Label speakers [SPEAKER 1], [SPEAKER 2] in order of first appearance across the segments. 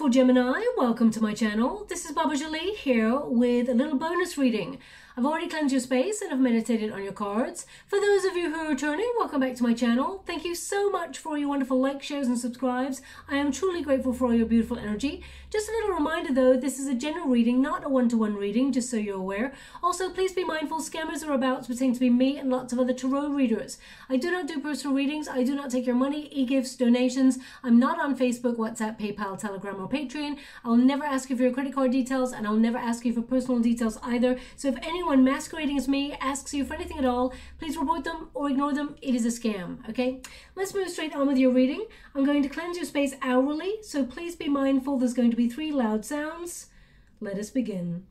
[SPEAKER 1] beautiful Gemini, welcome to my channel. This is Baba Jolie here with a little bonus reading. I've already cleansed your space and I've meditated on your cards. For those of you who are returning, welcome back to my channel. Thank you so much for your wonderful likes, shares and subscribes. I am truly grateful for all your beautiful energy. Just a little reminder though, this is a general reading, not a one-to-one reading, just so you're aware. Also, please be mindful, scammers are about to pretend to be me and lots of other tarot readers. I do not do personal readings. I do not take your money, e-gifts, donations. I'm not on Facebook, WhatsApp, PayPal, Telegram or Patreon. I'll never ask you for your credit card details and I'll never ask you for personal details either. So if anyone masquerading as me asks you for anything at all, please report them or ignore them. It is a scam, okay? Let's move straight on with your reading. I'm going to cleanse your space hourly, so please be mindful. There's going to be 3 loud sounds. Let us begin.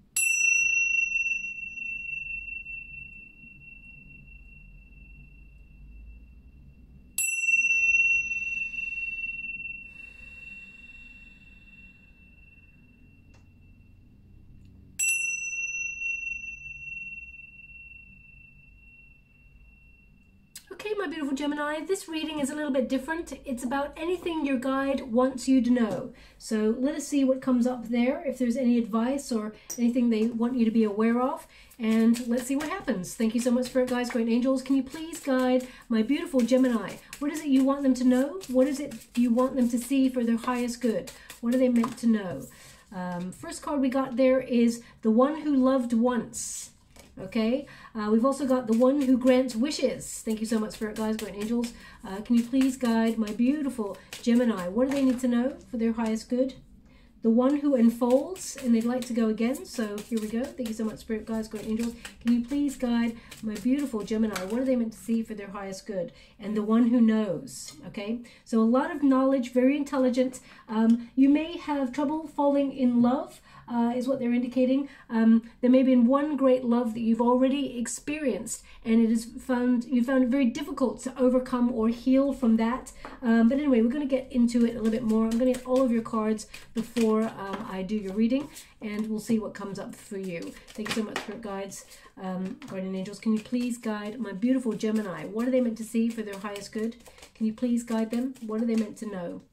[SPEAKER 1] Okay, my beautiful Gemini, this reading is a little bit different. It's about anything your guide wants you to know. So let us see what comes up there, if there's any advice or anything they want you to be aware of. And let's see what happens. Thank you so much, Spirit Guides, Great Angels. Can you please guide my beautiful Gemini? What is it you want them to know? What is it you want them to see for their highest good? What are they meant to know? First card we got there is the one who loved once. Okay, we've also got the one who grants wishes. Thank you so much, Spirit Guides, Great Angels. Can you please guide my beautiful Gemini? What do they need to know for their highest good? The one who unfolds, and they'd like to go again. So here we go. Thank you so much, Spirit Guides, Great Angels. Can you please guide my beautiful Gemini? What are they meant to see for their highest good? And the one who knows. Okay, so a lot of knowledge, very intelligent. You may have trouble falling in love. Is what they're indicating. There may have been one great love that you've already experienced and you found it very difficult to overcome or heal from that. But anyway, we're going to get into it a little bit more. I'm going to get all of your cards before I do your reading and we'll see what comes up for you. Thank you so much, Spirit Guides, Guardian Angels. Can you please guide my beautiful Gemini? What are they meant to see for their highest good? Can you please guide them? What are they meant to know?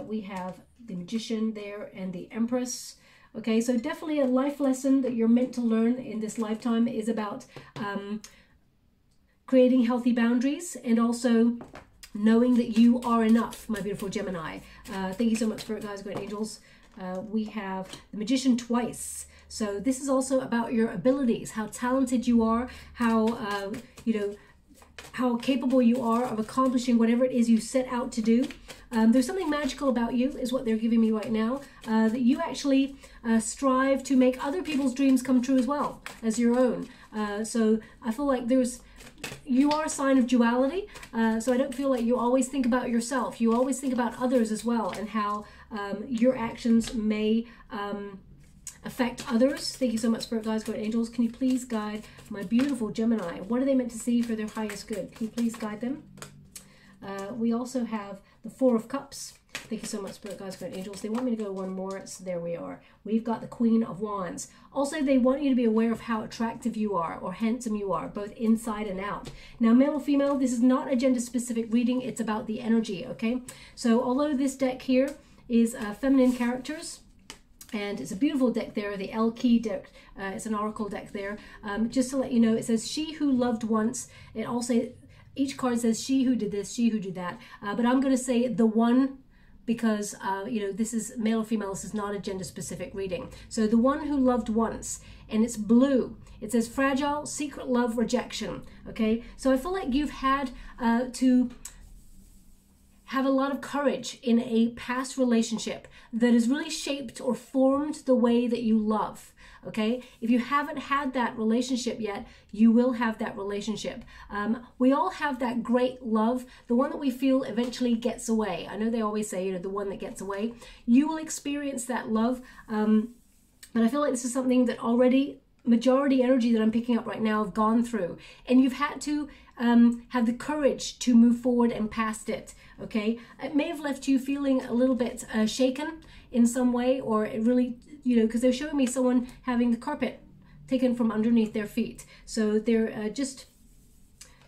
[SPEAKER 1] We have the Magician there and the Empress. Okay, so definitely a life lesson that you're meant to learn in this lifetime is about creating healthy boundaries and also knowing that you are enough, my beautiful Gemini. Thank you so much, Spirit Guides, Great Angels. We have the Magician twice. So this is also about your abilities, how talented you are, how, how capable you are of accomplishing whatever it is you set out to do. There's something magical about you, is what they're giving me right now, that you actually strive to make other people's dreams come true as well as your own. So I feel like you are a sign of duality, so I don't feel like you always think about yourself. You always think about others as well and how your actions may affect others. Thank you so much, Spirit Guides, Great Angels. Can you please guide my beautiful Gemini? What are they meant to see for their highest good? Can you please guide them? We also have the Four of Cups. Thank you so much, Spirit Guides, Great Angels. They want me to go one more, so there we are. We've got the Queen of Wands. Also, they want you to be aware of how attractive you are or handsome you are, both inside and out. Now, male or female, this is not a gender-specific reading. It's about the energy, okay? So, although this deck here is feminine characters, and it's a beautiful deck there, the L key deck, it's an oracle deck there. Just to let you know, it says, she who loved once. It also, each card says, she who did this, she who did that. But I'm going to say the one, because, this is male or female, this is not a gender-specific reading. So the one who loved once, and it's blue. It says, fragile, secret love, rejection, okay? So I feel like you've had to have a lot of courage in a past relationship that has really shaped or formed the way that you love, okay? If you haven't had that relationship yet, you will have that relationship. We all have that great love, the one that we feel eventually gets away. I know they always say, the one that gets away. You will experience that love, but I feel like this is something that already majority energy that I'm picking up right now have gone through, and you've had to have the courage to move forward and past it, okay? It may have left you feeling a little bit shaken in some way, or it really, because they're showing me someone having the carpet taken from underneath their feet. So they're just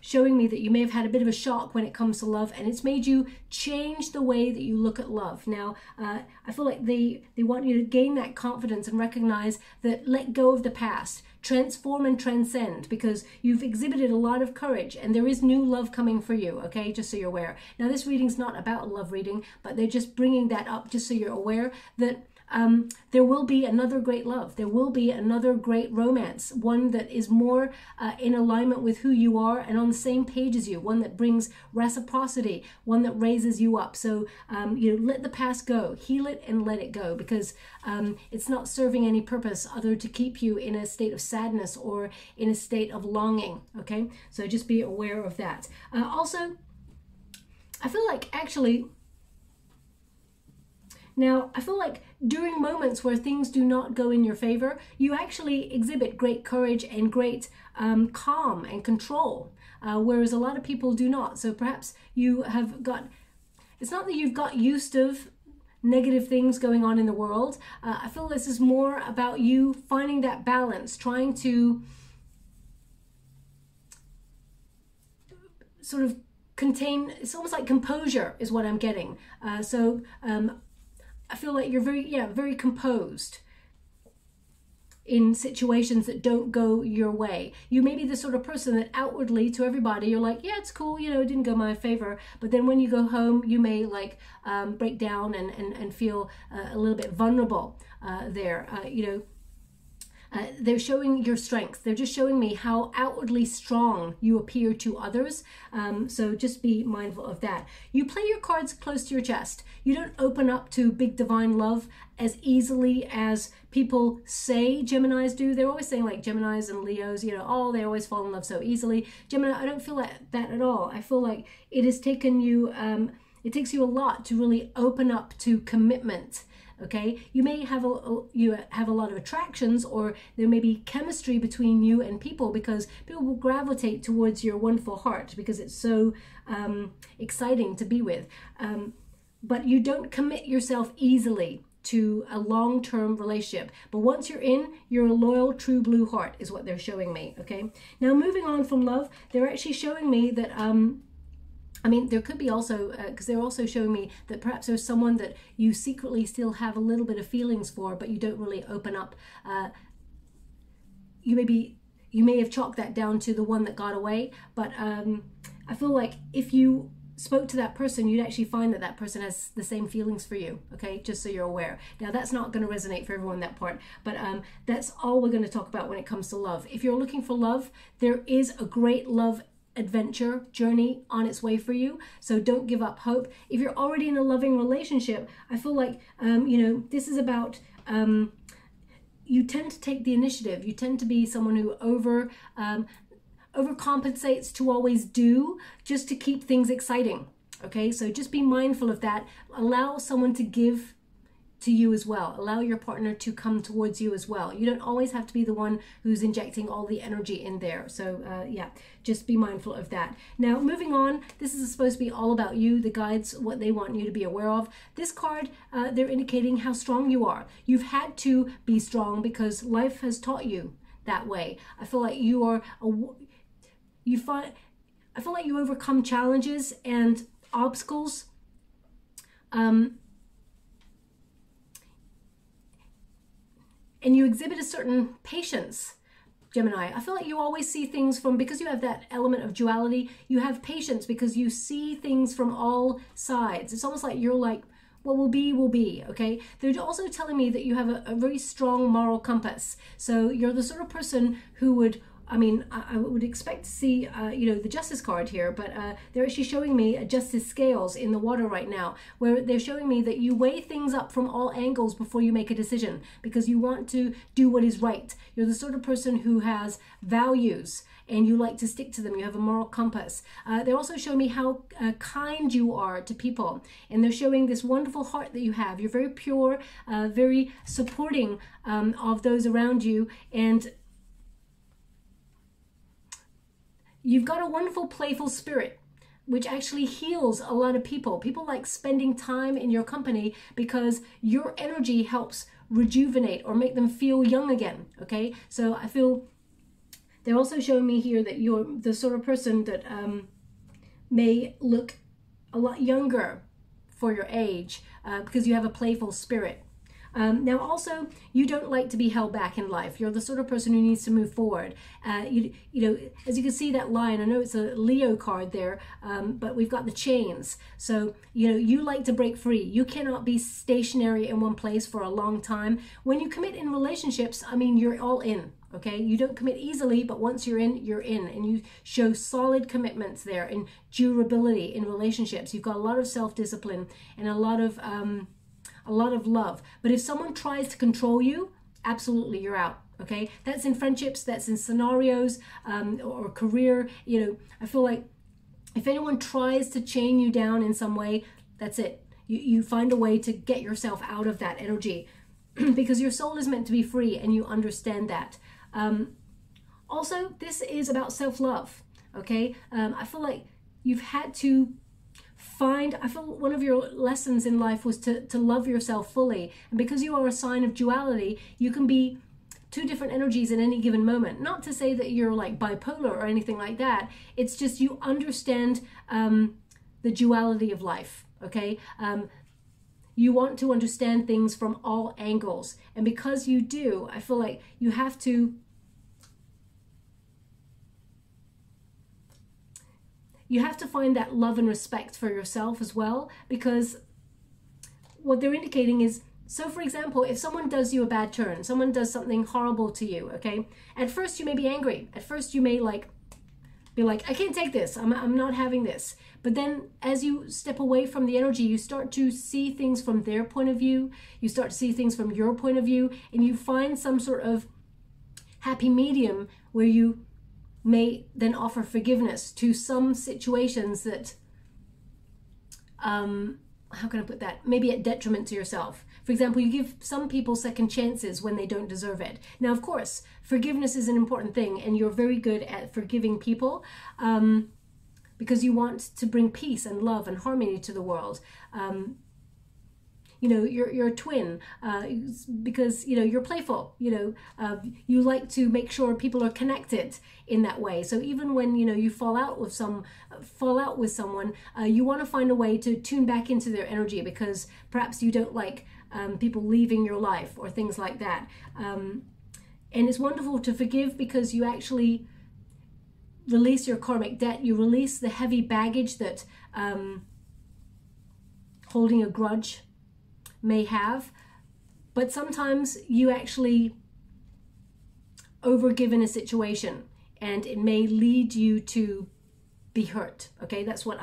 [SPEAKER 1] showing me that you may have had a bit of a shock when it comes to love, and it's made you change the way that you look at love. Now, I feel like they want you to gain that confidence and recognize that let go of the past, transform and transcend, because you've exhibited a lot of courage and there is new love coming for you, okay? Just so you're aware. Now, this reading's not about a love reading, but they're just bringing that up just so you're aware that there will be another great love. There will be another great romance, one that is more in alignment with who you are and on the same page as you, one that brings reciprocity, one that raises you up. So, you know, let the past go, heal it and let it go, because it's not serving any purpose other to keep you in a state of sadness or in a state of longing, okay? So just be aware of that. Also, I feel like actually, now, I feel like during moments where things do not go in your favor, you actually exhibit great courage and great calm and control, whereas a lot of people do not. So perhaps you have got, it's not that you've got used to negative things going on in the world. I feel this is more about you finding that balance, trying to sort of contain, it's almost like composure is what I'm getting. I feel like you're very composed in situations that don't go your way. You may be the sort of person that outwardly to everybody, you're like, yeah, it's cool, you know, it didn't go my favor. But then when you go home, you may like break down and feel a little bit vulnerable there, you know. They're showing your strength. They're just showing me how outwardly strong you appear to others. So just be mindful of that. You play your cards close to your chest. You don't open up to big divine love as easily as people say Geminis do. They're always saying like Geminis and Leos, you know, oh, they always fall in love so easily. Gemini, I don't feel like that at all. I feel like it has taken you, it takes you a lot to really open up to commitment. Okay, you may have a lot of attractions, or there may be chemistry between you and people, because people will gravitate towards your wonderful heart because it's so exciting to be with. But you don't commit yourself easily to a long-term relationship. But once you're in, you're a loyal, true blue heart is what they're showing me. Okay, now moving on from love, they're actually showing me that I mean, there could be also, because they're also showing me that perhaps there's someone that you secretly still have a little bit of feelings for, but you don't really open up. You may have chalked that down to the one that got away, but I feel like if you spoke to that person, you'd actually find that that person has the same feelings for you, okay? Just so you're aware. Now, that's not going to resonate for everyone, that part, but that's all we're going to talk about when it comes to love. If you're looking for love, there is a great love adventure journey on its way for you, so don't give up hope. If you're already in a loving relationship, I feel like you know, this is about you tend to take the initiative. You tend to be someone who overcompensates to always do, just to keep things exciting, okay? So just be mindful of that. Allow someone to give to you as well. Allow your partner to come towards you as well. You don't always have to be the one who's injecting all the energy in there. So yeah, just be mindful of that. Now, moving on, this is supposed to be all about you, the guides, what they want you to be aware of. This card, they're indicating how strong you are. You've had to be strong because life has taught you that way. I feel like you are, I feel like you overcome challenges and obstacles and you exhibit a certain patience, Gemini. I feel like you always see things from, because you have that element of duality, you have patience because you see things from all sides. It's almost like you're like, what will be, okay? They're also telling me that you have a very strong moral compass. So you're the sort of person who would, I mean, I would expect to see, you know, the Justice card here, but they're actually showing me a Justice scales in the water right now, where they're showing me that you weigh things up from all angles before you make a decision, because you want to do what is right. You're the sort of person who has values and you like to stick to them. You have a moral compass. They're also showing me how kind you are to people, and they're showing this wonderful heart that you have. You're very pure, very supporting of those around you, and you've got a wonderful playful spirit, which actually heals a lot of people. People like spending time in your company because your energy helps rejuvenate or make them feel young again, okay? So I feel They're also showing me here that you're the sort of person that may look a lot younger for your age because you have a playful spirit. Now also, you don't like to be held back in life. You're the sort of person who needs to move forward. You know, as you can see that line, I know it's a Leo card there, but we've got the chains. So, you know, you like to break free. You cannot be stationary in one place for a long time. When you commit in relationships, I mean, you're all in, okay? You don't commit easily, but once you're in, and you show solid commitments there and durability in relationships. You've got a lot of self-discipline and a lot of love. But if someone tries to control you, absolutely, you're out. Okay, that's in friendships, that's in scenarios, or career. You know, I feel like if anyone tries to chain you down in some way, that's it. You find a way to get yourself out of that energy because your soul is meant to be free, and you understand that. Also, this is about self-love. Okay, I feel like you've had to I feel one of your lessons in life was to love yourself fully. And because you are a sign of duality, you can be two different energies in any given moment. Not to say that you're like bipolar or anything like that. It's just you understand the duality of life, okay? You want to understand things from all angles. And because you do, I feel like you have to find that love and respect for yourself as well, because what they're indicating is, so for example, if someone does you a bad turn, someone does something horrible to you, okay? At first you may be angry. At first you may be like, I can't take this. I'm not having this. But then as you step away from the energy, you start to see things from their point of view. You start to see things from your point of view, and you find some sort of happy medium where you may then offer forgiveness to some situations that, how can I put that? Maybe at detriment to yourself. For example, you give some people second chances when they don't deserve it. Now, of course, forgiveness is an important thing, and you're very good at forgiving people because you want to bring peace and love and harmony to the world. You know, you're a twin because, you know, you're playful, you know, you like to make sure people are connected in that way. So even when, you know, you fall out with someone, you want to find a way to tune back into their energy because perhaps you don't like people leaving your life or things like that. And it's wonderful to forgive because you actually release your karmic debt. You release the heavy baggage that holding a grudge may have, but sometimes you actually overgive in a situation and it may lead you to be hurt. Okay, that's what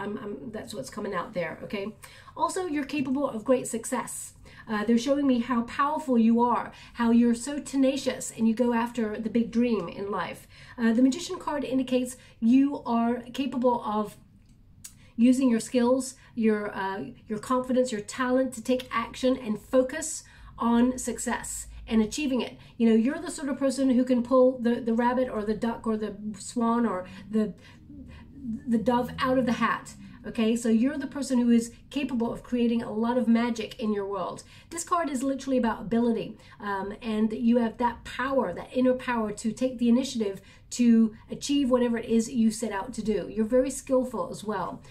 [SPEAKER 1] that's what's coming out there. Okay, also you're capable of great success. They're showing me how powerful you are, how you're so tenacious and you go after the big dream in life. The Magician card indicates you are capable of using your skills, your confidence, your talent to take action and focus on success and achieving it. You know, you're the sort of person who can pull the rabbit or the duck or the swan or the dove out of the hat. Okay, so you're the person who is capable of creating a lot of magic in your world. This card is literally about ability, and you have that power, that inner power to take the initiative to achieve whatever it is you set out to do. You're very skillful as well.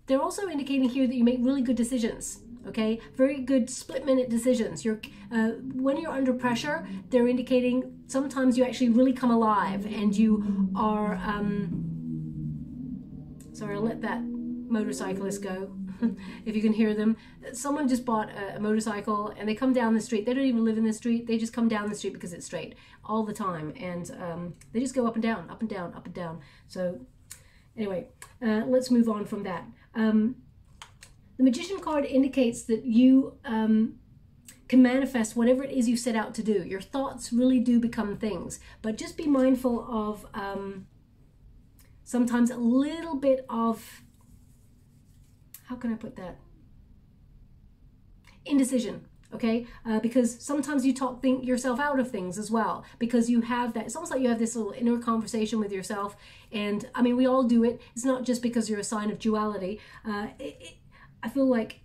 [SPEAKER 1] They're also indicating here that you make really good decisions. Okay, very good split-minute decisions. When you're under pressure, they're indicating sometimes you actually really come alive and you are. Sorry, I'll let that motorcyclist go. If you can hear them. Someone just bought a motorcycle and they come down the street. They don't even live in the street. They just come down the street because it's straight all the time. And they just go up and down, up and down, up and down. So anyway, let's move on from that. The Magician card indicates that you can manifest whatever it is you set out to do. Your thoughts really do become things. But just be mindful of sometimes a little bit of, how can I put that? Indecision, okay? Because sometimes you talk yourself out of things as well, because you have that, it's almost like you have this little inner conversation with yourself. And I mean, we all do it. It's not just because you're a sign of duality. I feel like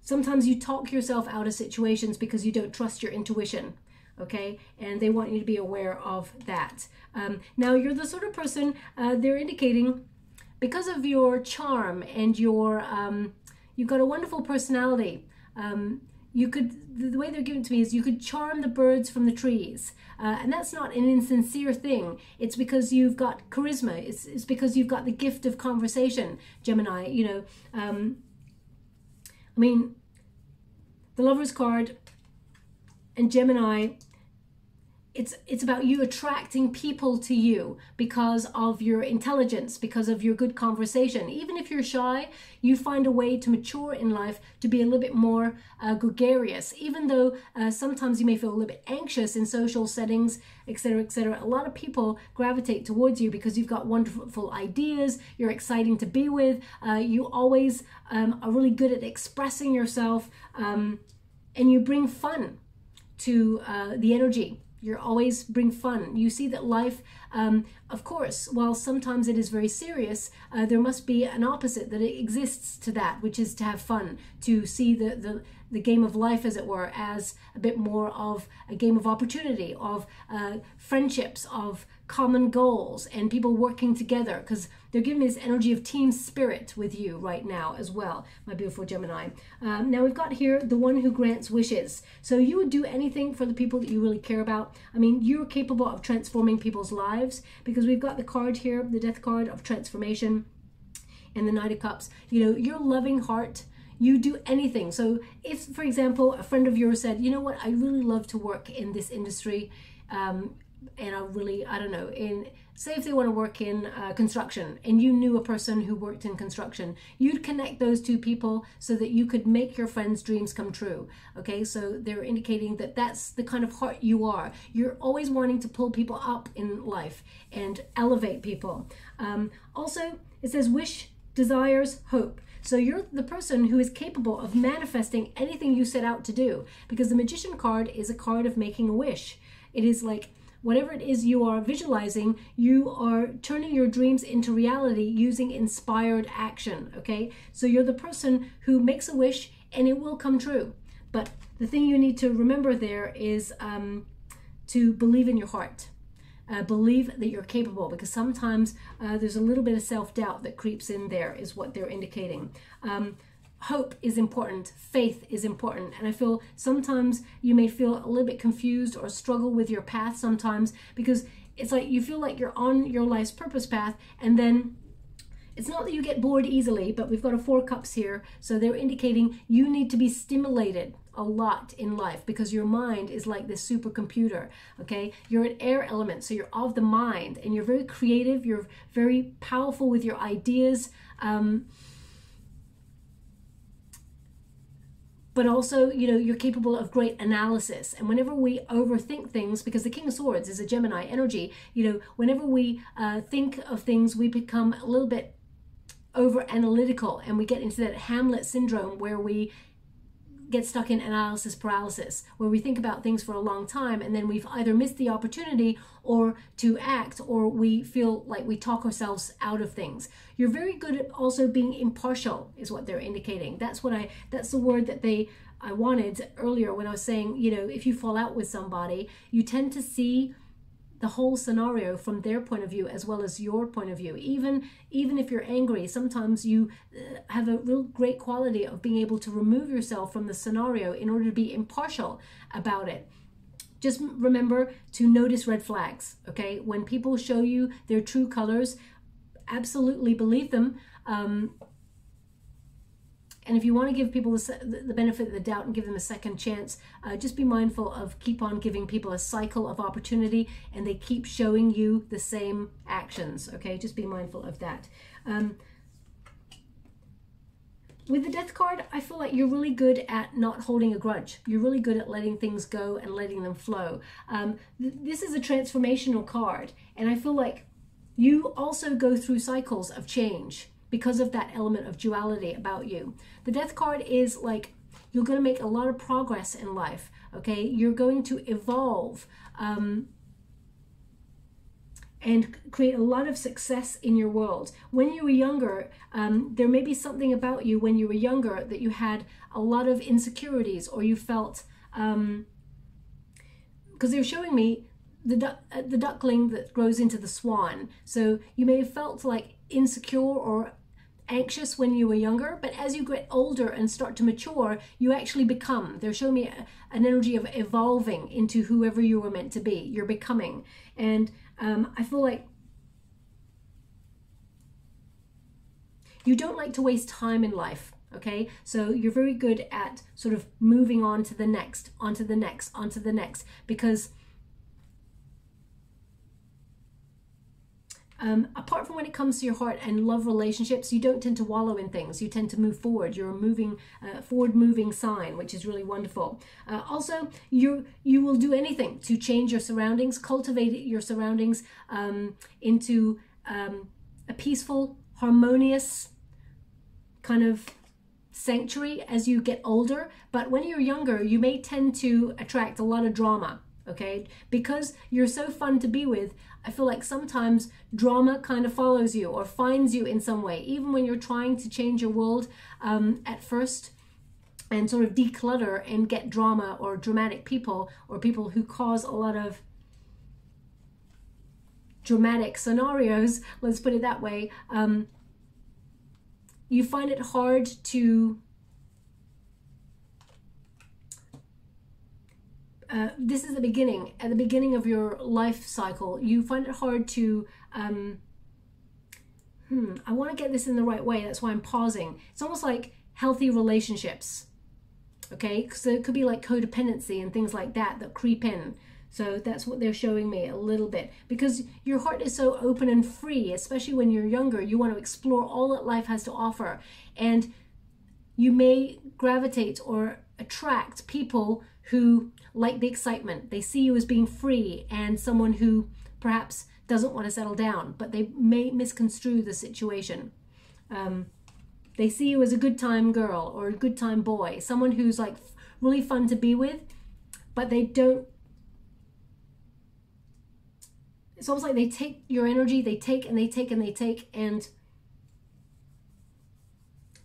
[SPEAKER 1] sometimes you talk yourself out of situations because you don't trust your intuition. okay? And they want you to be aware of that. Now, you're the sort of person, they're indicating, because of your charm and your, you've got a wonderful personality. You could, the way they're giving it to me is you could charm the birds from the trees. And that's not an insincere thing. It's because you've got charisma. It's because you've got the gift of conversation, Gemini. You know, I mean, the Lover's card and Gemini, it's about you attracting people to you because of your intelligence, because of your good conversation. Even if you're shy, you find a way to mature in life, to be a little bit more gregarious. Even though sometimes you may feel a little bit anxious in social settings, etc., etc. A lot of people gravitate towards you because you've got wonderful ideas, you're exciting to be with, you always are really good at expressing yourself, and you bring fun to the energy. You always bring fun. You see that life, of course, while sometimes it is very serious, there must be an opposite that exists to that, which is to have fun, to see the game of life, as it were, as a bit more of a game of opportunity, of friendships, of common goals, and people working together, because they're giving me this energy of team spirit with you right now as well, my beautiful Gemini. Now we've got here the one who grants wishes. So you would do anything for the people that you really care about. I mean, you're capable of transforming people's lives, because we've got the card here, the Death card of transformation, and the Knight of Cups. You know, your loving heart, you do anything. So if, for example, a friend of yours said, you know what, I really love to work in this industry, and I don't know, say if they want to work in construction, and you knew a person who worked in construction, you'd connect those two people so that you could make your friend's dreams come true. Okay, so they're indicating that that's the kind of heart you are. You're always wanting to pull people up in life and elevate people. Also, it says wish, desires, hope. So you're the person who is capable of manifesting anything you set out to do, because the Magician card is a card of making a wish. It is like, whatever it is you are visualizing, you are turning your dreams into reality using inspired action, okay? So you're the person who makes a wish and it will come true. But the thing you need to remember there is to believe in your heart. Believe that you're capable, because sometimes there's a little bit of self-doubt that creeps in there, is what they're indicating. Hope is important, faith is important, and I feel sometimes you may feel a little bit confused or struggle with your path sometimes, because it's like you feel like you're on your life's purpose path, and then it's not that you get bored easily, but we've got a 4 cups here, so they're indicating you need to be stimulated a lot in life, because your mind is like this supercomputer, okay? You're an air element, so you're of the mind, and you're very creative, you're very powerful with your ideas, but also, you know, you're capable of great analysis. And whenever we overthink things, because the King of Swords is a Gemini energy, you know, whenever we think of things, we become a little bit over analytical, and we get into that Hamlet syndrome where we get stuck in analysis paralysis, where we think about things for a long time, and then we've either missed the opportunity or to act, or we feel like we talk ourselves out of things. You're very good at also being impartial, is what they're indicating. That's the word that I wanted earlier when I was saying, you know, if you fall out with somebody, you tend to see the whole scenario from their point of view as well as your point of view. Even if you're angry, sometimes you have a real great quality of being able to remove yourself from the scenario in order to be impartial about it. Just remember to notice red flags, okay? When people show you their true colors, absolutely believe them. And if you want to give people the benefit of the doubt and give them a second chance, just be mindful of keep on giving people a cycle of opportunity, and they keep showing you the same actions, okay? Just be mindful of that. With the Death card, I feel like you're really good at not holding a grudge. You're really good at letting things go and letting them flow. This is a transformational card, and I feel like you also go through cycles of change because of that element of duality about you. The Death card is like, you're going to make a lot of progress in life, okay? You're going to evolve and create a lot of success in your world. When you were younger, there may be something about you when you were younger that you had a lot of insecurities, or you felt because they're showing me the duckling that grows into the swan. So you may have felt like insecure or anxious when you were younger, but as you get older and start to mature, you actually become. They're showing me an energy of evolving into whoever you were meant to be. You're becoming. And I feel like you don't like to waste time in life. Okay, so you're very good at sort of moving on to the next, onto the next, onto the next, because apart from when it comes to your heart and love relationships, you don't tend to wallow in things. You tend to move forward. You're a moving, forward-moving sign, which is really wonderful. Also, you will do anything to change your surroundings, cultivate your surroundings into a peaceful, harmonious kind of sanctuary as you get older. But when you're younger, you may tend to attract a lot of drama. Okay, because you're so fun to be with, I feel like sometimes drama kind of follows you or finds you in some way, even when you're trying to change your world at first and sort of declutter and get drama or dramatic people or people who cause a lot of dramatic scenarios, let's put it that way. You find it hard to this is the beginning. At the beginning of your life cycle, you find it hard to, I want to get this in the right way. That's why I'm pausing. It's almost like healthy relationships, okay? So it could be like codependency and things like that that creep in. So that's what they're showing me a little bit, because your heart is so open and free, especially when you're younger. You want to explore all that life has to offer, and you may gravitate or attract people who like the excitement. They see you as being free and someone who perhaps doesn't want to settle down, but they may misconstrue the situation. They see you as a good time girl or a good time boy, someone who's like really fun to be with, but they don't. It's almost like they take your energy, they take and they take and they take, and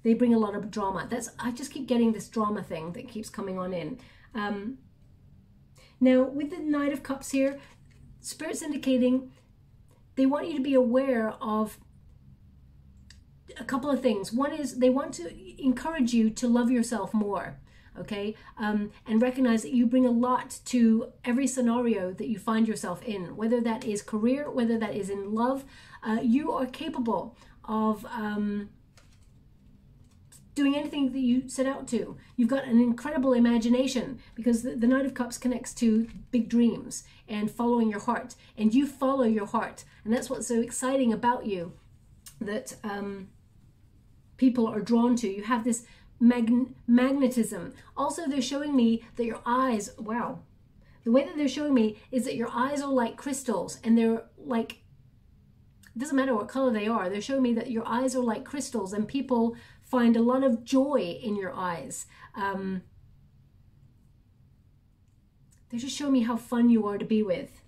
[SPEAKER 1] they bring a lot of drama. I just keep getting this drama thing that keeps coming on in. Now, with the Knight of Cups here, Spirit's indicating they want you to be aware of a couple of things. One is they want to encourage you to love yourself more, okay? And recognize that you bring a lot to every scenario that you find yourself in, whether that is career, whether that is in love. You are capable of doing anything that you set out to. You've got an incredible imagination, because the Knight of Cups connects to big dreams and following your heart, and you follow your heart. And that's what's so exciting about you, that people are drawn to. You have this magnetism. Also, they're showing me that your eyes, wow, the way that they're showing me is that your eyes are like crystals, and they're like, it doesn't matter what color they are, they're showing me that your eyes are like crystals, and people find a lot of joy in your eyes. They just show me how fun you are to be with,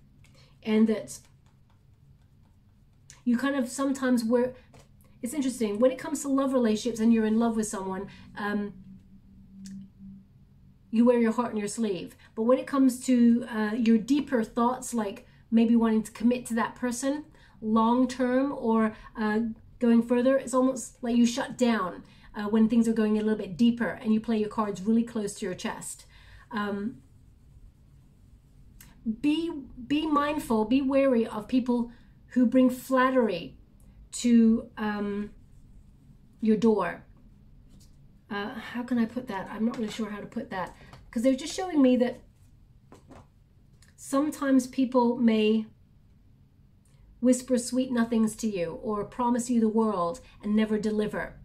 [SPEAKER 1] and that you kind of sometimes it's interesting, when it comes to love relationships and you're in love with someone, you wear your heart on your sleeve. But when it comes to your deeper thoughts, like maybe wanting to commit to that person long term or going further, it's almost like you shut down when things are going a little bit deeper, and you play your cards really close to your chest. Be mindful, be wary of people who bring flattery to your door. How can I put that? I'm not really sure how to put that, because they're just showing me that sometimes people may whisper sweet nothings to you or promise you the world and never deliver.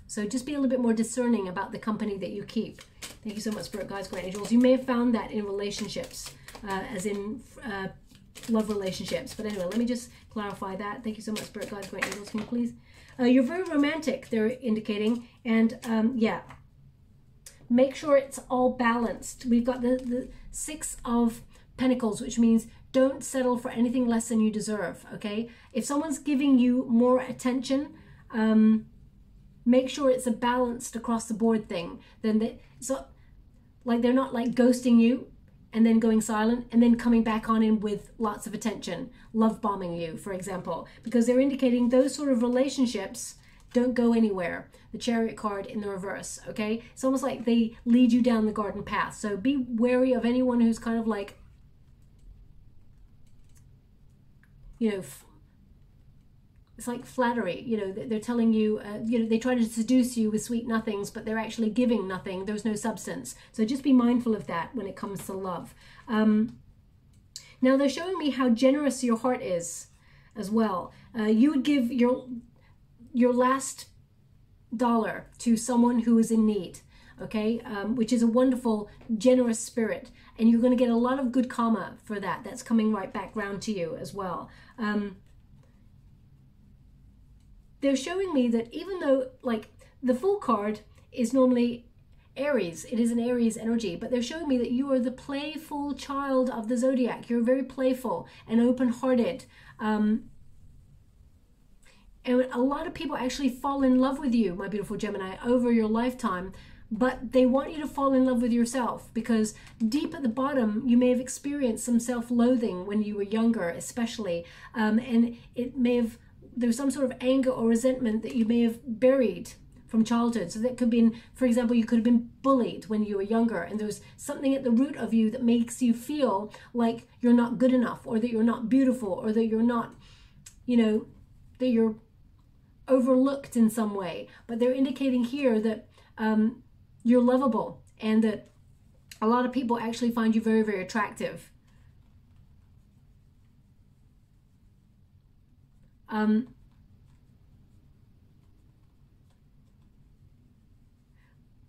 [SPEAKER 1] So just be a little bit more discerning about the company that you keep. Thank you so much, Spirit Guides, Great Angels. You may have found that in relationships, as in love relationships. But anyway, let me just clarify that. Thank you so much, Spirit Guides, Great Angels. Can you please? You're very romantic, they're indicating. And yeah, make sure it's all balanced. We've got the Six of Pentacles, which means don't settle for anything less than you deserve, okay? If someone's giving you more attention, make sure it's a balanced across the board thing. So like they're not like ghosting you. and then going silent, and then coming back on in with lots of attention, love bombing you, for example, because they're indicating those sort of relationships don't go anywhere. The Chariot card in the reverse, okay? It's almost like they lead you down the garden path. So be wary of anyone who's kind of like, you know, it's like flattery, you know, they're telling you, you know, they try to seduce you with sweet nothings, but they're actually giving nothing. There's no substance. So just be mindful of that when it comes to love. Now they're showing me how generous your heart is as well. You would give your last dollar to someone who is in need, okay, which is a wonderful, generous spirit. And you're going to get a lot of good karma for that. That's coming right back round to you as well. They're showing me that even though, like, the Fool card is normally Aries, it is an Aries energy, but they're showing me that you are the playful child of the zodiac. You're very playful and open-hearted. And a lot of people actually fall in love with you, my beautiful Gemini, over your lifetime, but they want you to fall in love with yourself, because deep at the bottom, you may have experienced some self-loathing when you were younger, especially, and it may have, there's some sort of anger or resentment that you may have buried from childhood. So that could be, for example, you could have been bullied when you were younger, and there's something at the root of you that makes you feel like you're not good enough, or that you're not beautiful, or that you're not, you know, that you're overlooked in some way. But they're indicating here that you're lovable, and that a lot of people actually find you very, very attractive.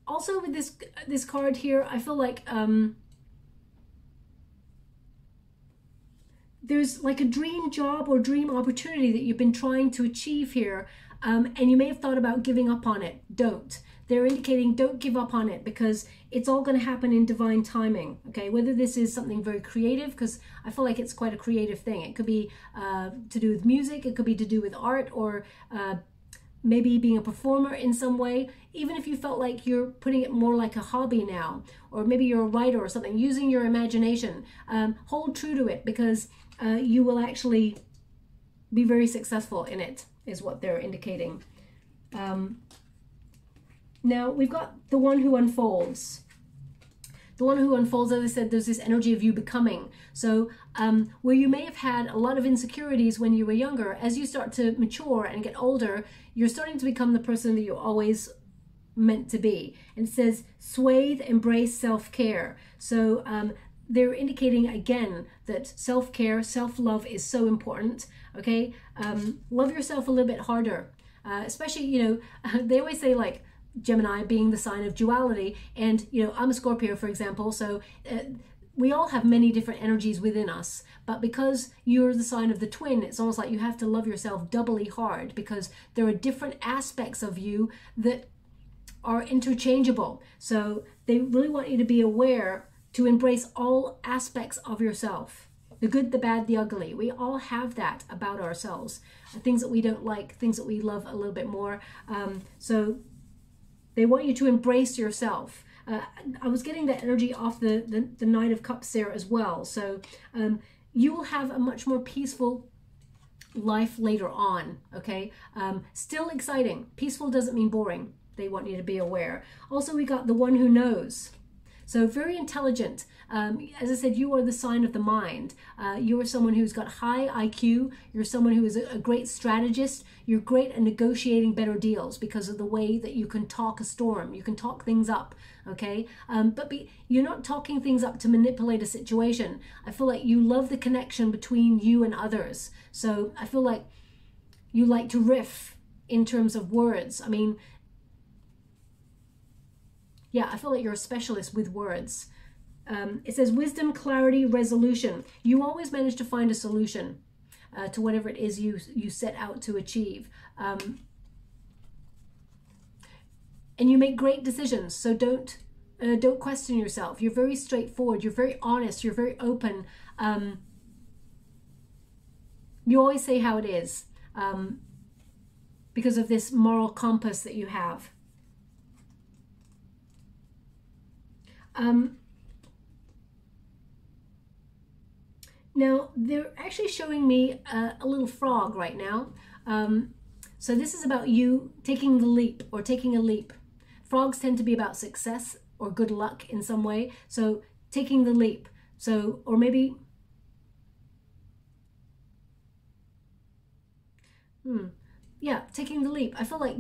[SPEAKER 1] Also with this card here, I feel like there's like a dream job or dream opportunity that you've been trying to achieve here, and you may have thought about giving up on it. Don't. They're indicating don't give up on it, because it's all going to happen in divine timing, okay? Whether this is something very creative, because I feel like it's quite a creative thing. It could be to do with music, it could be to do with art, or maybe being a performer in some way. Even if you felt like you're putting it more like a hobby now, or maybe you're a writer or something, using your imagination, hold true to it, because you will actually be very successful in it, is what they're indicating. Now, we've got the one who unfolds. The one who unfolds, as I said, there's this energy of you becoming. So where you may have had a lot of insecurities when you were younger, as you start to mature and get older, you're starting to become the person that you always meant to be. And it says, swathe, embrace self-care. So they're indicating again that self-care, self-love is so important, okay? Love yourself a little bit harder. Especially, you know, they always say, like, Gemini being the sign of duality, and you know, I'm a Scorpio, for example, so we all have many different energies within us, but because you're the sign of the twin, it's almost like you have to love yourself doubly hard, because there are different aspects of you that are interchangeable. So they really want you to be aware to embrace all aspects of yourself, the good, the bad, the ugly. We all have that about ourselves, things that we don't like, things that we love a little bit more. So they want you to embrace yourself. I was getting that energy off the Knight of Cups there as well. So you will have a much more peaceful life later on, okay? Still exciting. Peaceful doesn't mean boring. They want you to be aware. Also, we got the one who knows. So very intelligent. As I said, you are the sign of the mind. You are someone who's got high IQ. You're someone who is a great strategist. You're great at negotiating better deals because of the way that you can talk a storm. You can talk things up, okay? But you're not talking things up to manipulate a situation. I feel like you love the connection between you and others. So I feel like you like to riff in terms of words. I mean, yeah, I feel like you're a specialist with words. It says wisdom, clarity, resolution. You always manage to find a solution to whatever it is you set out to achieve. And you make great decisions, so don't question yourself. You're very straightforward. You're very honest. You're very open. You always say how it is because of this moral compass that you have. Now, they're actually showing me a little frog right now. So this is about you taking the leap or taking a leap. Frogs tend to be about success or good luck in some way. So taking the leap. So, or maybe, yeah, taking the leap. I feel like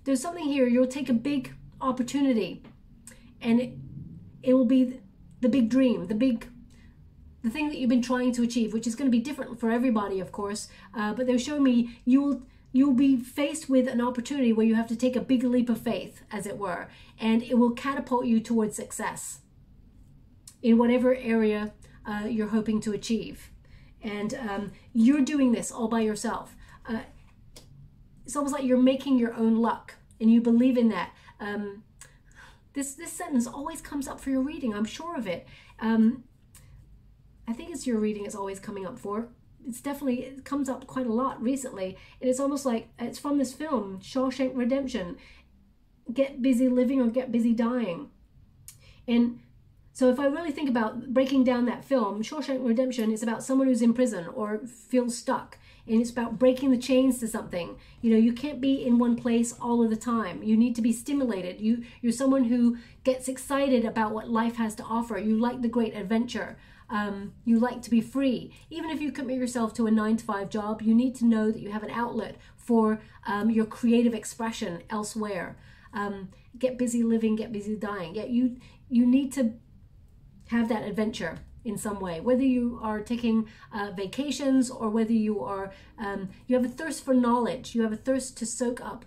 [SPEAKER 1] there's something here. You'll take a big opportunity, and it will be the big dream, the thing that you've been trying to achieve, which is going to be different for everybody, of course. But they're showing me you'll be faced with an opportunity where you have to take a big leap of faith, as it were, and it will catapult you towards success in whatever area you're hoping to achieve. And you're doing this all by yourself. It's almost like you're making your own luck, and you believe in that. This sentence always comes up for your reading. I'm sure of it. I think it's your reading it's always coming up for. It comes up quite a lot recently. And it's almost like it's from this film, Shawshank Redemption. Get busy living or get busy dying. And so if I really think about breaking down that film, Shawshank Redemption is about someone who's in prison or feels stuck. And it's about breaking the chains to something. You know, you can't be in one place all of the time. You need to be stimulated. You're someone who gets excited about what life has to offer. You like the great adventure. You like to be free. Even if you commit yourself to a 9-to-5 job, you need to know that you have an outlet for your creative expression elsewhere. Get busy living, get busy dying. Yeah, you need to have that adventure in some way, whether you are taking vacations or whether you are you have a thirst for knowledge, you have a thirst to soak up,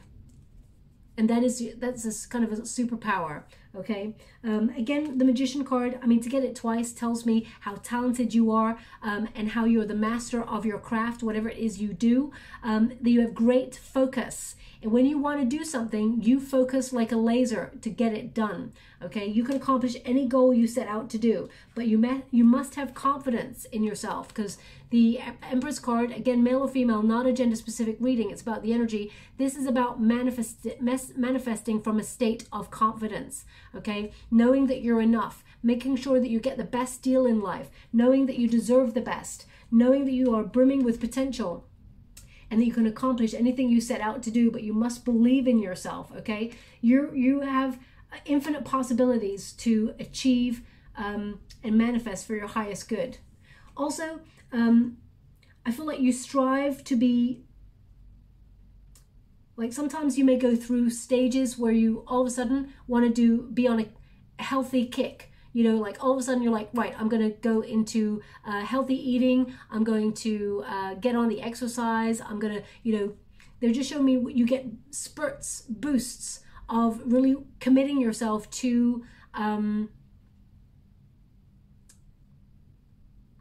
[SPEAKER 1] and that's a kind of a superpower. Okay, again, the Magician card, I mean, to get it twice tells me how talented you are, and how you're the master of your craft, whatever it is you do, that you have great focus. And when you want to do something, you focus like a laser to get it done. Okay, you can accomplish any goal you set out to do, but you must have confidence in yourself, because the Empress card, again, male or female, not a gender specific reading, it's about the energy. This is about manifesting from a state of confidence. Okay, knowing that you're enough, making sure that you get the best deal in life, knowing that you deserve the best, knowing that you are brimming with potential, and that you can accomplish anything you set out to do, but you must believe in yourself. Okay, you have infinite possibilities to achieve and manifest for your highest good. Also, I feel like you strive to be, like, sometimes you may go through stages where you all of a sudden want to be on a healthy kick. You know, like all of a sudden you're like, right, I'm going to go into healthy eating. I'm going to get on the exercise. I'm going to, you know, they're just showing me you get spurts, boosts of really committing yourself to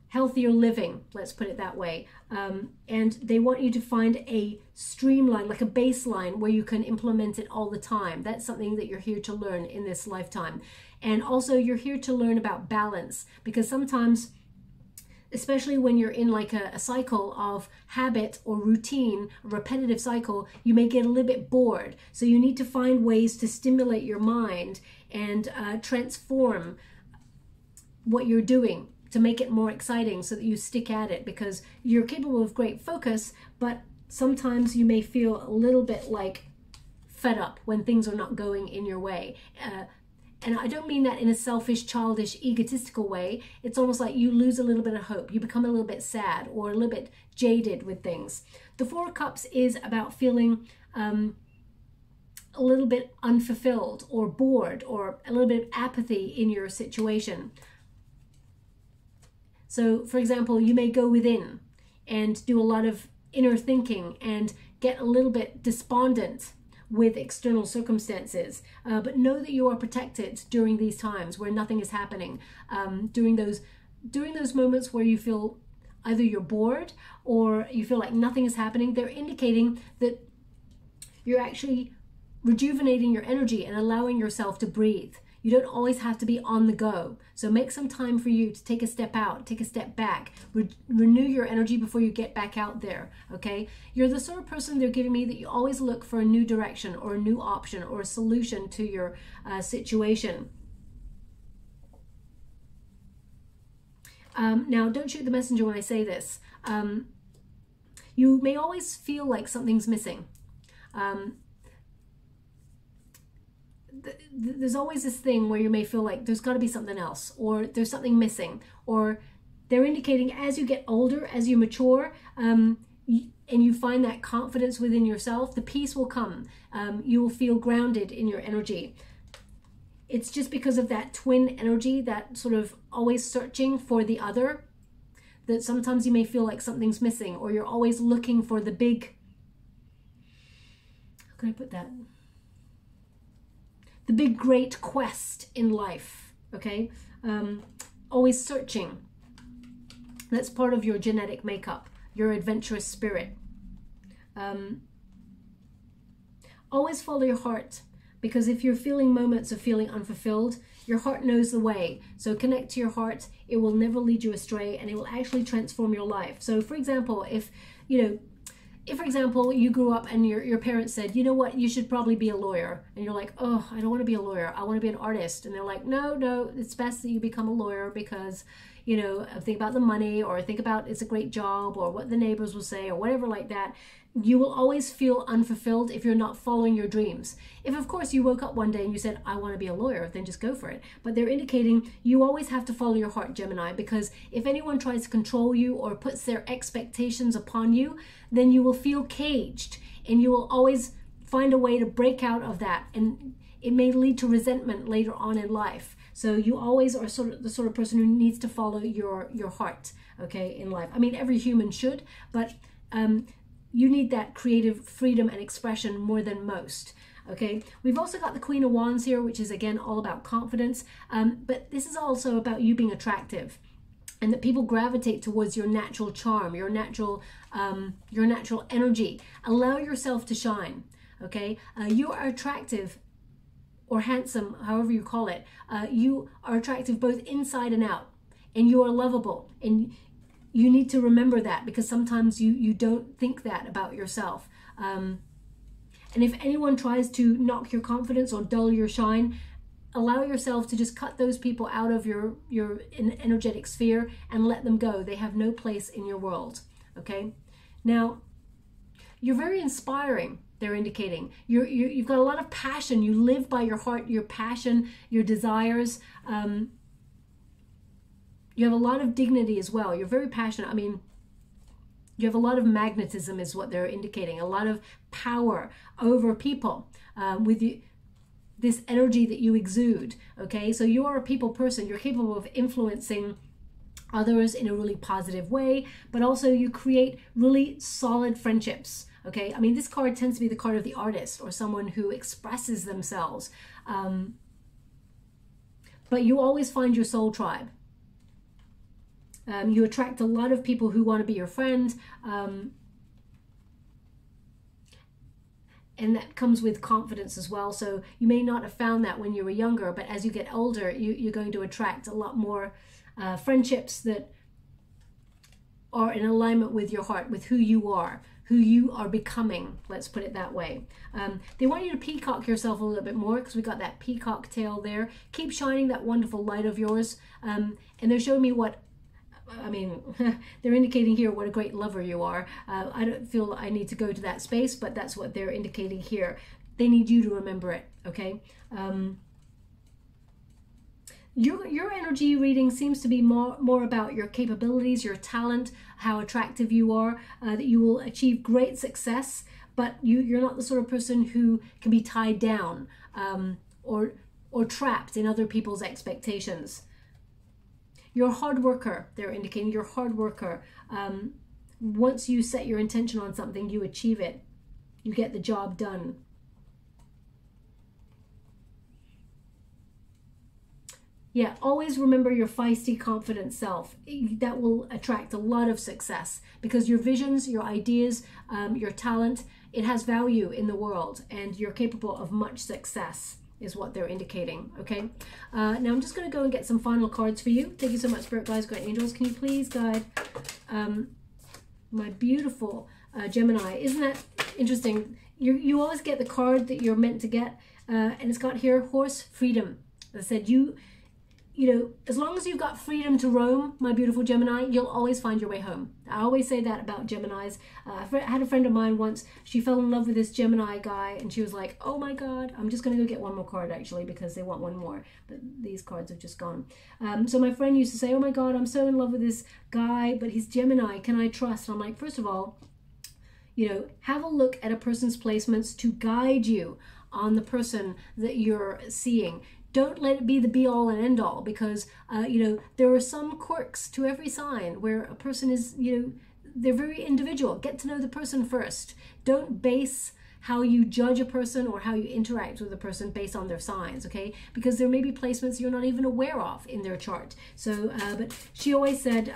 [SPEAKER 1] healthier living, let's put it that way. And they want you to find a streamline, like a baseline where you can implement it all the time. That's something that you're here to learn in this lifetime. And also you're here to learn about balance, because sometimes, especially when you're in like a cycle of habit or routine, a repetitive cycle, you may get a little bit bored. So you need to find ways to stimulate your mind and transform what you're doing to make it more exciting so that you stick at it, because you're capable of great focus, but sometimes you may feel a little bit like fed up when things are not going in your way. And I don't mean that in a selfish, childish, egotistical way. It's almost like you lose a little bit of hope. You become a little bit sad or a little bit jaded with things. The Four of Cups is about feeling a little bit unfulfilled or bored or a little bit of apathy in your situation. So, for example, you may go within and do a lot of inner thinking and get a little bit despondent with external circumstances, but know that you are protected during these times where nothing is happening. During those moments where you feel either you're bored or you feel like nothing is happening, they're indicating that you're actually rejuvenating your energy and allowing yourself to breathe. You don't always have to be on the go. So make some time for you to take a step out, take a step back, renew your energy before you get back out there, okay? You're the sort of person they're giving me that you always look for a new direction or a new option or a solution to your situation. Now, don't shoot the messenger when I say this. You may always feel like something's missing. There's always this thing where you may feel like there's got to be something else, or there's something missing, or they're indicating as you get older, as you mature, and you find that confidence within yourself, the peace will come. You will feel grounded in your energy. It's just because of that twin energy, that sort of always searching for the other, that sometimes you may feel like something's missing, or you're always looking for the big, how can I put that? The big great quest in life, okay? Always searching. That's part of your genetic makeup, your adventurous spirit. Always follow your heart, because if you're feeling moments of feeling unfulfilled, your heart knows the way. So connect to your heart. It will never lead you astray, and it will actually transform your life. So for example, if for example, you grew up and your parents said, you know what, you should probably be a lawyer. And you're like, oh, I don't want to be a lawyer. I want to be an artist. And they're like, no, it's best that you become a lawyer because, you know, think about the money, or think about it's a great job, or what the neighbors will say, or whatever like that. You will always feel unfulfilled if you're not following your dreams. If, of course, you woke up one day and you said, I want to be a lawyer, then just go for it. But they're indicating you always have to follow your heart, Gemini, because if anyone tries to control you or puts their expectations upon you, then you will feel caged, and you will always find a way to break out of that. And it may lead to resentment later on in life. So you always are the sort of person who needs to follow your heart, okay, in life. I mean, every human should, but you need that creative freedom and expression more than most, okay? We've also got the Queen of Wands here, which is, again, all about confidence. But this is also about you being attractive, and that people gravitate towards your natural charm, your natural energy. Allow yourself to shine, okay? You are attractive, or handsome, however you call it. You are attractive both inside and out, and you are lovable. And you need to remember that, because sometimes you don't think that about yourself. And if anyone tries to knock your confidence or dull your shine, allow yourself to just cut those people out of your energetic sphere and let them go. They have no place in your world, okay? Now, you're very inspiring, they're indicating. You've got a lot of passion. You live by your heart, your passion, your desires. You have a lot of dignity as well. You're very passionate. I mean, you have a lot of magnetism is what they're indicating. A lot of power over people with this energy that you exude, okay? So you are a people person. You're capable of influencing others in a really positive way, but also you create really solid friendships, okay? I mean, this card tends to be the card of the artist, or someone who expresses themselves. But you always find your soul tribe. You attract a lot of people who want to be your friend, and that comes with confidence as well. So you may not have found that when you were younger, but as you get older, you're going to attract a lot more friendships that are in alignment with your heart, with who you are becoming, let's put it that way. They want you to peacock yourself a little bit more, because we got that peacock tail there. Keep shining that wonderful light of yours. And they're showing me they're indicating here what a great lover you are. I don't feel I need to go to that space, but that's what they're indicating here. They need you to remember it, okay? Your energy reading seems to be more about your capabilities, your talent, how attractive you are, that you will achieve great success, but you're not the sort of person who can be tied down or trapped in other people's expectations. You're a hard worker, they're indicating. You're a hard worker. Once you set your intention on something, you achieve it. You get the job done. Yeah, always remember your feisty, confident self. That will attract a lot of success, because your visions, your ideas, your talent, it has value in the world, and you're capable of much success, is what they're indicating, okay? Now I'm just going to go and get some final cards for you. Thank you so much, Spirit Guides, Great Angels. Can you please guide my beautiful Gemini? Isn't that interesting? You always get the card that you're meant to get, and it's got here, Horse Freedom. As I said, you know, as long as you've got freedom to roam, my beautiful Gemini, you'll always find your way home. I always say that about Geminis. I had a friend of mine once, she fell in love with this Gemini guy, and she was like, oh my God, I'm just going to go get one more card, actually, because they want one more. But these cards have just gone. So my friend used to say, oh my God, I'm so in love with this guy, but he's Gemini. Can I trust? And I'm like, first of all, you know, have a look at a person's placements to guide you on the person that you're seeing. Don't let it be the be-all and end-all, because, you know, there are some quirks to every sign where a person is, you know, they're very individual. Get to know the person first. Don't base how you judge a person or how you interact with a person based on their signs, okay? Because there may be placements you're not even aware of in their chart. So, but she always said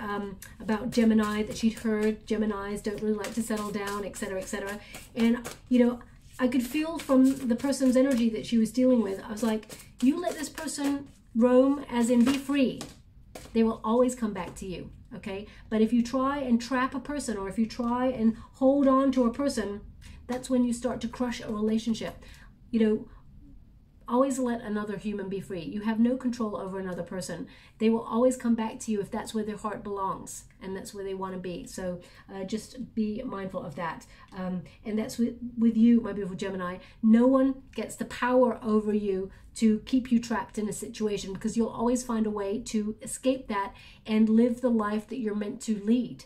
[SPEAKER 1] about Gemini that she'd heard Geminis don't really like to settle down, etc., etc. And, you know, I could feel from the person's energy that she was dealing with, I was like, you let this person roam, as in be free. They will always come back to you, okay? But if you try and trap a person, or if you try and hold on to a person, that's when you start to crush a relationship. You know, always let another human be free. You have no control over another person. They will always come back to you if that's where their heart belongs and that's where they want to be. So just be mindful of that. And that's with you, my beautiful Gemini. No one gets the power over you to keep you trapped in a situation, because you'll always find a way to escape that and live the life that you're meant to lead.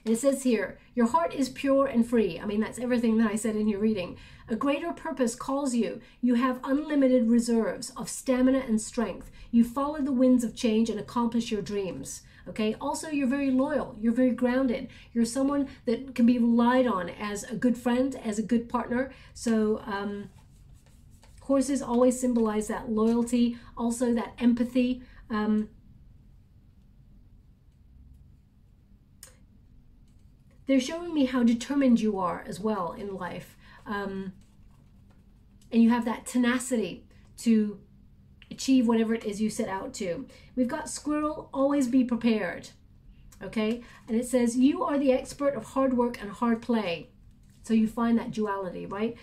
[SPEAKER 1] And it says here, your heart is pure and free. I mean, that's everything that I said in your reading. A greater purpose calls you. You have unlimited reserves of stamina and strength. You follow the winds of change and accomplish your dreams. Okay. Also, you're very loyal. You're very grounded. You're someone that can be relied on as a good friend, as a good partner. So, horses always symbolize that loyalty, also that empathy. They're showing me how determined you are as well in life. And you have that tenacity to achieve whatever it is you set out to. We've got squirrel, always be prepared. Okay? And it says, you are the expert of hard work and hard play. So you find that duality, right?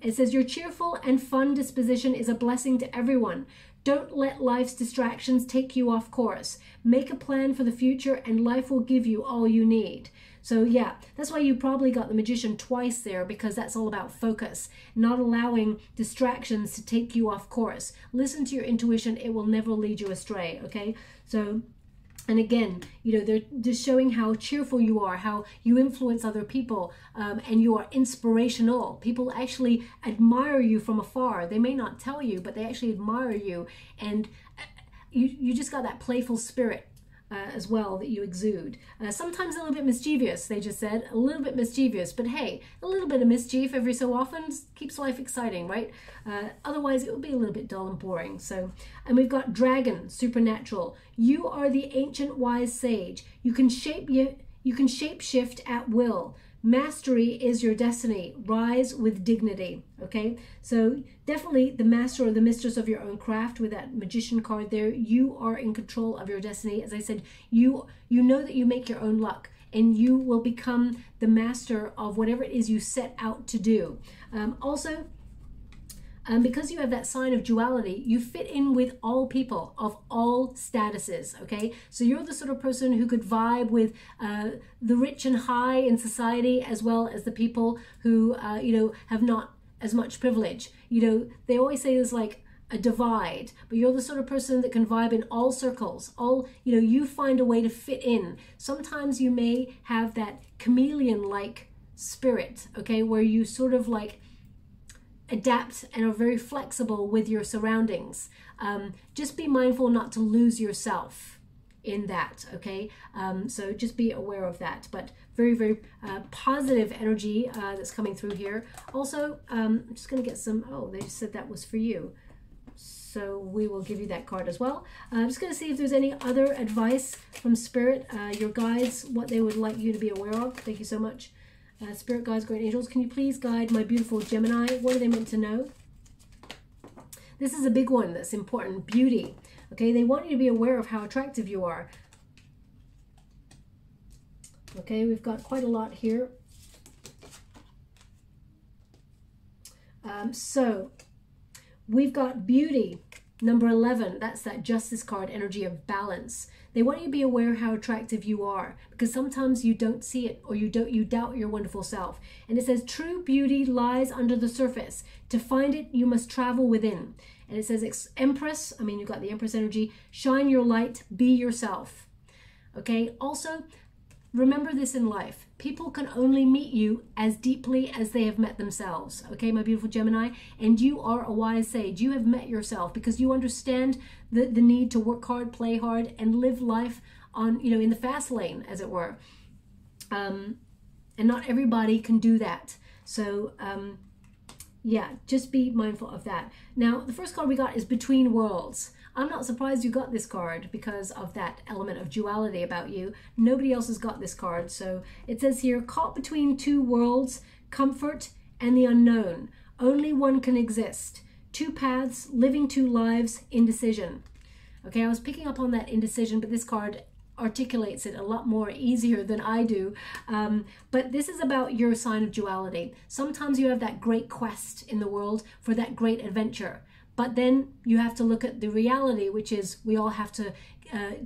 [SPEAKER 1] It says, your cheerful and fun disposition is a blessing to everyone. Don't let life's distractions take you off course. Make a plan for the future and life will give you all you need. So yeah, that's why you probably got the Magician twice there, because that's all about focus, not allowing distractions to take you off course. Listen to your intuition. It will never lead you astray, okay? So, and again, you know, they're just showing how cheerful you are, how you influence other people, and you are inspirational. People actually admire you from afar. They may not tell you, but they actually admire you. And you just got that playful spirit as well that you exude. Sometimes a little bit mischievous, they just said, a little bit mischievous, but hey, a little bit of mischief every so often keeps life exciting, right? Otherwise it would be a little bit dull and boring. So, and we've got dragon, supernatural. You are the ancient wise sage. You can shape shift at will. Mastery is your destiny. Rise with dignity. Okay, so definitely the master or the mistress of your own craft with that Magician card there. You are in control of your destiny. As I said, you know that you make your own luck, and you will become the master of whatever it is you set out to do. Also, because you have that sign of duality, you fit in with all people of all statuses, okay? So you're the sort of person who could vibe with the rich and high in society, as well as the people who, you know, have not as much privilege. You know, they always say there's like a divide, but you're the sort of person that can vibe in all circles. All, you know, you find a way to fit in. Sometimes you may have that chameleon-like spirit, okay, where you sort of like adapt and are very flexible with your surroundings. Just be mindful not to lose yourself in that, okay? So just be aware of that. But very, very positive energy that's coming through here. Also, I'm just going to get some, oh, they just said that was for you. So we will give you that card as well. I'm just going to see if there's any other advice from Spirit, your guides, what they would like you to be aware of. Thank you so much. Spirit guides, great angels, can you please guide my beautiful Gemini? What are they meant to know? This is a big one that's important. Beauty. Okay, they want you to be aware of how attractive you are. Okay, we've got quite a lot here. So we've got beauty. Number 11, that's that Justice card, energy of balance. They want you to be aware how attractive you are, because sometimes you don't see it, or you doubt your wonderful self. And it says true beauty lies under the surface. To find it, you must travel within. And it says Empress, I mean, you've got the Empress energy, shine your light, be yourself. Okay, also remember this in life. People can only meet you as deeply as they have met themselves. Okay, my beautiful Gemini, and you are a wise sage. You have met yourself because you understand the need to work hard, play hard, and live life on, you know, in the fast lane, as it were. And not everybody can do that. So, yeah, just be mindful of that. Now, the first card we got is Between Worlds. I'm not surprised you got this card because of that element of duality about you. Nobody else has got this card. So it says here, caught between two worlds, comfort and the unknown. Only one can exist. Two paths, living two lives, indecision. Okay, I was picking up on that indecision, but this card articulates it a lot more easier than I do. But this is about your sign of duality. Sometimes you have that great quest in the world for that great adventure. But then you have to look at the reality, which is we all have to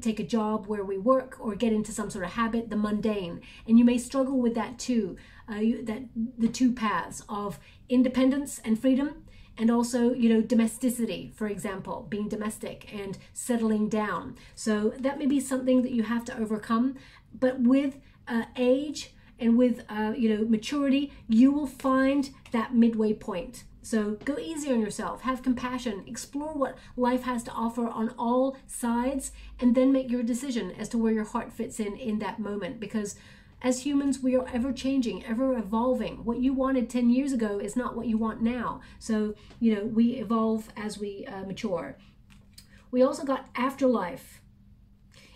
[SPEAKER 1] take a job where we work or get into some sort of habit, the mundane. And you may struggle with that too, the two paths of independence and freedom, and also, you know, domesticity, for example, being domestic and settling down. So that may be something that you have to overcome. But with age and with, you know, maturity, you will find that midway point. So go easy on yourself, have compassion, explore what life has to offer on all sides, and then make your decision as to where your heart fits in that moment. Because as humans, we are ever changing, ever evolving. What you wanted 10 years ago is not what you want now. So, you know, we evolve as we mature. We also got Afterlife.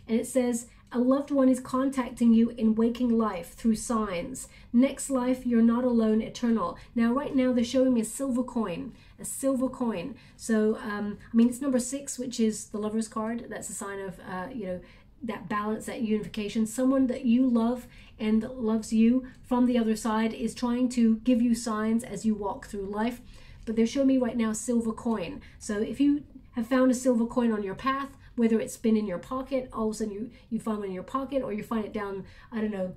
[SPEAKER 1] And it says, a loved one is contacting you in waking life through signs. Next life, you're not alone, eternal. Now, right now, they're showing me a silver coin. A silver coin. So, I mean, it's number 6, which is the Lover's card. That's a sign of, you know, that balance, that unification. Someone that you love and that loves you from the other side is trying to give you signs as you walk through life. But they're showing me right now a silver coin. So if you have found a silver coin on your path, whether it's been in your pocket, all of a sudden you find one in your pocket, or you find it down, I don't know,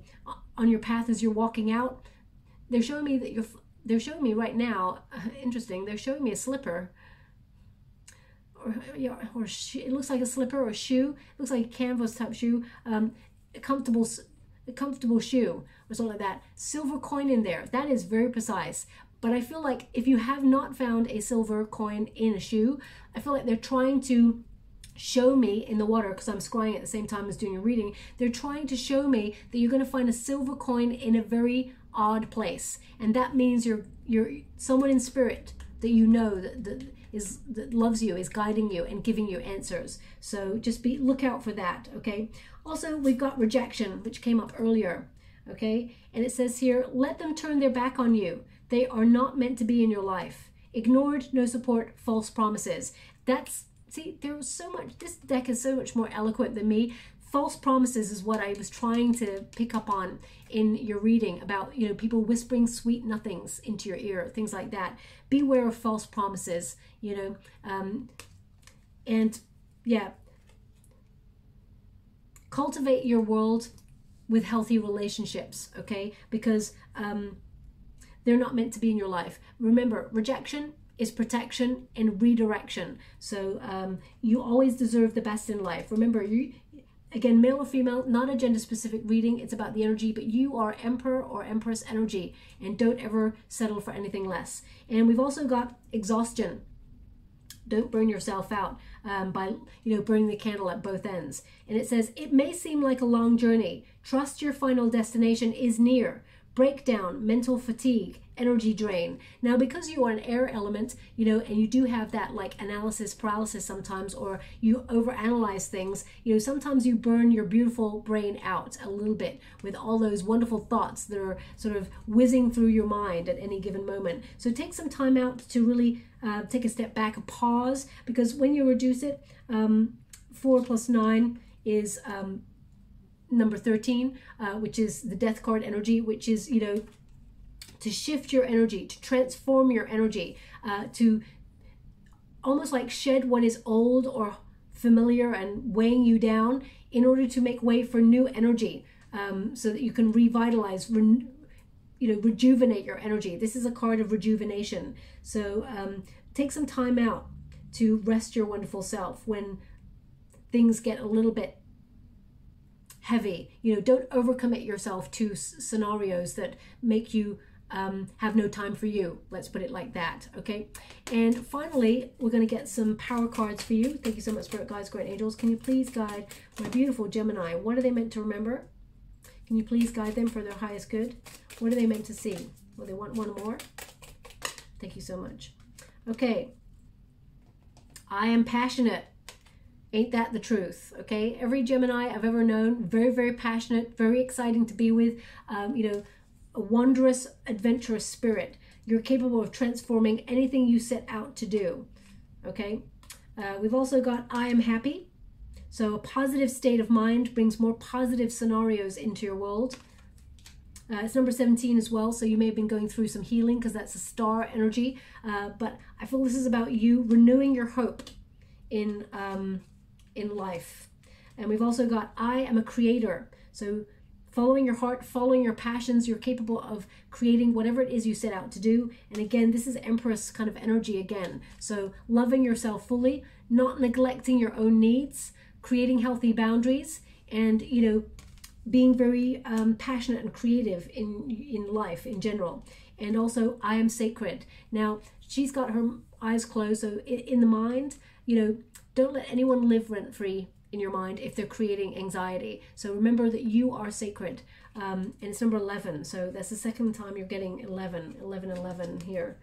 [SPEAKER 1] on your path as you're walking out, they're showing me that they're showing me right now, interesting, they're showing me a slipper, or it looks like a slipper or a shoe. It looks like a canvas type shoe, a comfortable shoe or something like that. Silver coin in there. That is very precise. But I feel like if you have not found a silver coin in a shoe, I feel like they're trying to show me in the water, because I'm scrying at the same time as doing a reading. They're trying to show me that you're going to find a silver coin in a very odd place, and that means you're someone in spirit that you know that loves you, is guiding you and giving you answers. So just look out for that. Okay. Also, we've got rejection, which came up earlier. Okay, and it says here, let them turn their back on you. They are not meant to be in your life. Ignored, no support, false promises. See, there was so much, this deck is so much more eloquent than me. False promises is what I was trying to pick up on in your reading about, you know, people whispering sweet nothings into your ear, things like that. Beware of false promises, you know, and yeah, cultivate your world with healthy relationships, okay? Because they're not meant to be in your life. Remember, rejection is protection and redirection. So you always deserve the best in life. Remember, again, male or female, not a gender specific reading. It's about the energy, but you are Emperor or Empress energy, and don't ever settle for anything less. And we've also got exhaustion. Don't burn yourself out by, you know, burning the candle at both ends. And it says, it may seem like a long journey. Trust your final destination is near. Breakdown, mental fatigue, energy drain. Now, because you are an air element, you know, and you do have that like analysis paralysis sometimes, or you overanalyze things, you know, sometimes you burn your beautiful brain out a little bit with all those wonderful thoughts that are sort of whizzing through your mind at any given moment. So take some time out to really take a step back, a pause, because when you reduce it, 4 + 9 is number 13, which is the death card energy, which is, you know, to shift your energy, to transform your energy, to almost like shed what is old or familiar and weighing you down in order to make way for new energy, so that you can revitalize, rejuvenate your energy. This is a card of rejuvenation. So take some time out to rest your wonderful self when things get a little bit heavy. Don't overcommit yourself to scenarios that make you have no time for you. Let's put it like that, okay? And finally, we're going to get some power cards for you. Thank you so much, Spirit Guides, Great Angels. Can you please guide my beautiful Gemini? What are they meant to remember? Can you please guide them for their highest good? What are they meant to see? Will they want one more? Thank you so much. Okay. I am passionate. Ain't that the truth? Okay. Every Gemini I've ever known, very, very passionate, very exciting to be with. A wondrous, adventurous spirit. You're capable of transforming anything you set out to do. Okay. We've also got I am happy. So a positive state of mind brings more positive scenarios into your world. It's number 17 as well, so you may have been going through some healing because that's a star energy. But I feel this is about you renewing your hope in life. And we've also got I am a creator. So following your heart, following your passions, you're capable of creating whatever it is you set out to do. And again, this is Empress kind of energy again. So loving yourself fully, not neglecting your own needs, creating healthy boundaries, and being very passionate and creative in life in general. And also, I am sacred. Now, she's got her eyes closed, so in the mind, don't let anyone live rent-free in your mind if they're creating anxiety. So remember that you are sacred. And it's number 11, so that's the second time you're getting 11 here.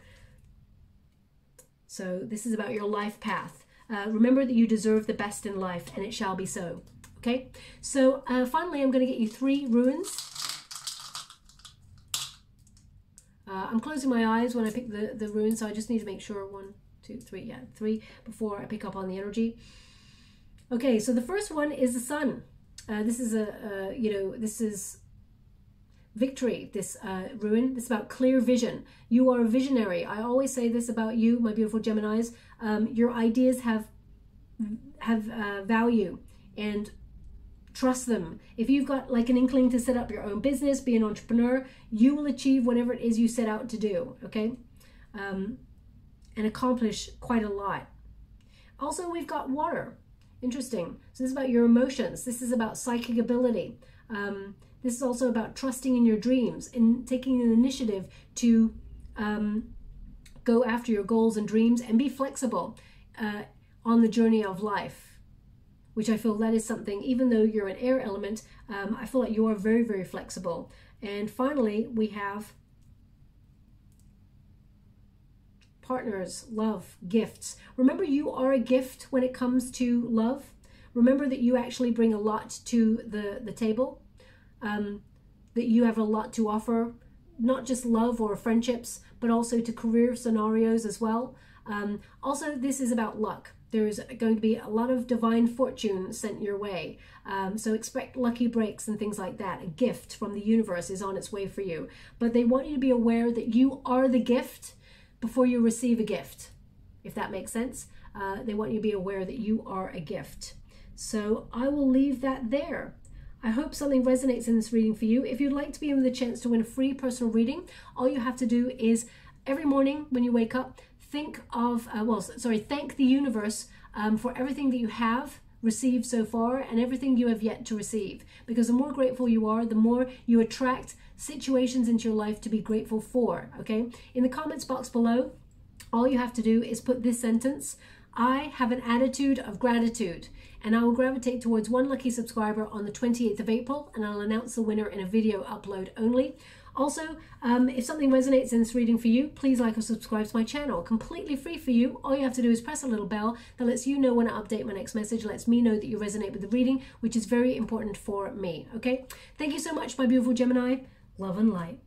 [SPEAKER 1] So this is about your life path. Remember that you deserve the best in life, and it shall be so. Okay, so finally, I'm going to get you 3 runes. I'm closing my eyes when I pick the runes, so I just need to make sure 1, 2, 3, yeah, 3 before I pick up on the energy. Okay, so the first one is the sun. This is this is victory. This rune. This is about clear vision. You are a visionary. I always say this about you, my beautiful Geminis. Your ideas have value, and trust them. If you've got like an inkling to set up your own business, be an entrepreneur, you will achieve whatever it is you set out to do, okay? And accomplish quite a lot. Also, we've got water. Interesting. So this is about your emotions. This is about psychic ability. This is also about trusting in your dreams and taking an initiative to go after your goals and dreams and be flexible on the journey of life, which I feel that is something, even though you're an air element, I feel like you are very, very flexible. And finally, we have partners, love, gifts. Remember, you are a gift when it comes to love. Remember that you actually bring a lot to the table, that you have a lot to offer, not just love or friendships, but also to career scenarios as well. Also, this is about luck. There's going to be a lot of divine fortune sent your way. So expect lucky breaks and things like that. A gift from the universe is on its way for you. But they want you to be aware that you are the gift before you receive a gift, if that makes sense. They want you to be aware that you are a gift. So I will leave that there. I hope something resonates in this reading for you. If you'd like to be given the chance to win a free personal reading, all you have to do is every morning when you wake up, thank the universe for everything that you have received so far and everything you have yet to receive. Because the more grateful you are, the more you attract situations into your life to be grateful for, okay? In the comments box below, all you have to do is put this sentence: I have an attitude of gratitude, and I will gravitate towards one lucky subscriber on the 28th of April, and I'll announce the winner in a video upload only. Also, if something resonates in this reading for you, please like or subscribe to my channel. Completely free for you. All you have to do is press a little bell that lets you know when I update my next message, lets me know that you resonate with the reading, which is very important for me, okay? Thank you so much, my beautiful Gemini. Love and light.